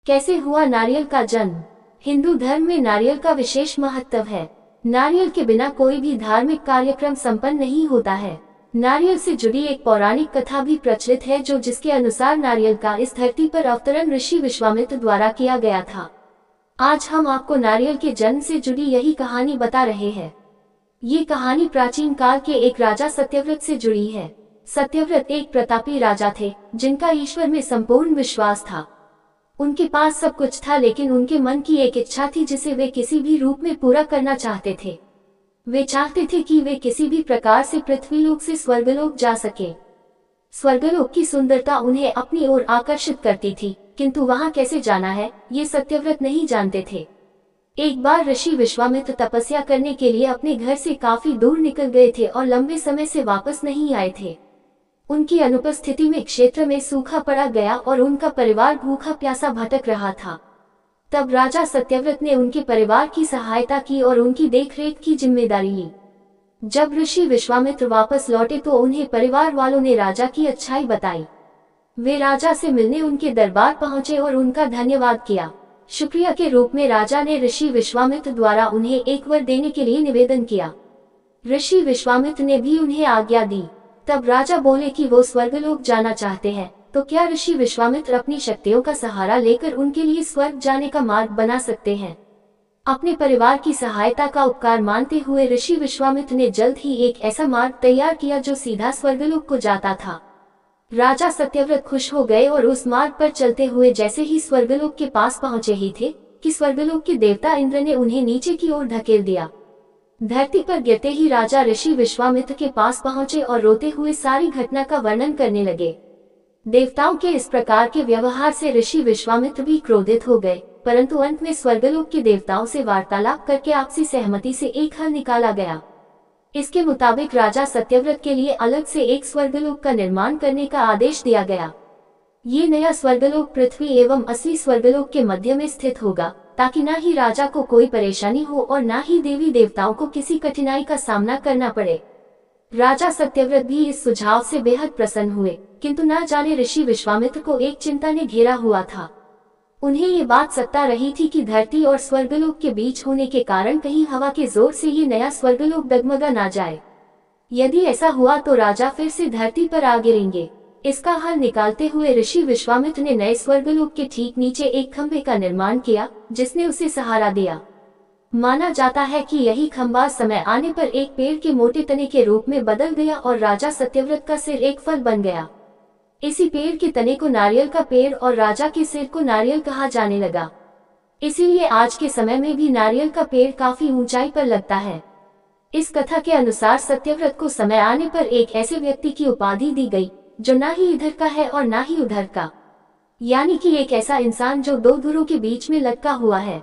कैसे हुआ नारियल का जन्म? हिंदू धर्म में नारियल का विशेष महत्व है। नारियल के बिना कोई भी धार्मिक कार्यक्रम संपन्न नहीं होता है। नारियल से जुड़ी एक पौराणिक कथा भी प्रचलित है जिसके अनुसार नारियल का इस धरती पर अवतरण ऋषि विश्वामित्र द्वारा किया गया था। आज हम आपको नारियल के जन्म से जुड़ी यही कहानी बता रहे हैं। ये कहानी प्राचीन काल के एक राजा सत्यव्रत से जुड़ी है। सत्यव्रत एक प्रतापी राजा थे जिनका ईश्वर में संपूर्ण विश्वास था। उनके पास सब कुछ था, लेकिन उनके मन की एक इच्छा थी जिसे वे किसी भी रूप में पूरा करना चाहते थे। वे चाहते थे कि वे किसी भी प्रकार से पृथ्वीलोक से स्वर्गलोक जा सके। स्वर्गलोक की सुंदरता उन्हें अपनी ओर आकर्षित करती थी, किंतु वहां कैसे जाना है ये सत्यव्रत नहीं जानते थे। एक बार ऋषि विश्वामित्र तपस्या करने के लिए अपने घर से काफी दूर निकल गए थे और लंबे समय से वापस नहीं आए थे। उनकी अनुपस्थिति में क्षेत्र में सूखा पड़ा गया और उनका परिवार भूखा प्यासा भटक रहा था। तब राजा सत्यव्रत ने उनके परिवार की सहायता की और उनकी देखरेख की जिम्मेदारी ली। जब ऋषि विश्वामित्र वापस लौटे तो उन्हें परिवार वालों ने राजा की अच्छाई बताई। वे राजा से मिलने उनके दरबार पहुंचे और उनका धन्यवाद किया। शुक्रिया के रूप में राजा ने ऋषि विश्वामित्र द्वारा उन्हें एक वर देने के लिए निवेदन किया। ऋषि विश्वामित्र ने भी उन्हें आज्ञा दी। तब राजा बोले कि वो स्वर्गलोक जाना चाहते हैं, तो क्या ऋषि विश्वामित्र अपनी शक्तियों का सहारा लेकर उनके लिए स्वर्ग जाने का मार्ग बना सकते हैं? अपने परिवार की सहायता का उपकार मानते हुए ऋषि विश्वामित्र ने जल्द ही एक ऐसा मार्ग तैयार किया जो सीधा स्वर्गलोक को जाता था। राजा सत्यव्रत खुश हो गए और उस मार्ग पर चलते हुए जैसे ही स्वर्गलोक के पास पहुंचे ही थे कि स्वर्गलोक के देवता इंद्र ने उन्हें नीचे की ओर धकेल दिया। धरती पर गिरते ही राजा ऋषि विश्वामित्र के पास पहुंचे और रोते हुए सारी घटना का वर्णन करने लगे। देवताओं के इस प्रकार के व्यवहार से ऋषि विश्वामित्र भी क्रोधित हो गए, परंतु अंत में स्वर्गलोक के देवताओं से वार्तालाप करके आपसी सहमति से एक हल निकाला गया। इसके मुताबिक राजा सत्यव्रत के लिए अलग से एक स्वर्गलोक का निर्माण करने का आदेश दिया गया। ये नया स्वर्गलोक पृथ्वी एवं असली स्वर्गलोक के मध्य में स्थित होगा, ताकि न ही राजा को कोई परेशानी हो और न ही देवी देवताओं को किसी कठिनाई का सामना करना पड़े। राजा सत्यव्रत भी इस सुझाव से बेहद प्रसन्न हुए, किंतु न जाने ऋषि विश्वामित्र को एक चिंता ने घेरा हुआ था। उन्हें ये बात सता रही थी कि धरती और स्वर्गलोक के बीच होने के कारण कहीं हवा के जोर से ये नया स्वर्गलोक डगमगा ना जाए। यदि ऐसा हुआ तो राजा फिर से धरती पर आ गिरेंगे। इसका हल निकालते हुए ऋषि विश्वामित्र ने नए स्वर्गलोक के ठीक नीचे एक खंभे का निर्माण किया, जिसने उसे सहारा दिया। माना जाता है कि यही खंभा समय आने पर एक पेड़ के मोटे तने के रूप में बदल गया और राजा सत्यव्रत का सिर एक फल बन गया। इसी पेड़ के तने को नारियल का पेड़ और राजा के सिर को नारियल कहा जाने लगा। इसीलिए आज के समय में भी नारियल का पेड़ काफी ऊंचाई पर लगता है। इस कथा के अनुसार सत्यव्रत को समय आने पर एक ऐसे व्यक्ति की उपाधि दी गई जो ना ही इधर का है और ना ही उधर का, यानी कि एक ऐसा इंसान जो दो धुरों के बीच में लटका हुआ है।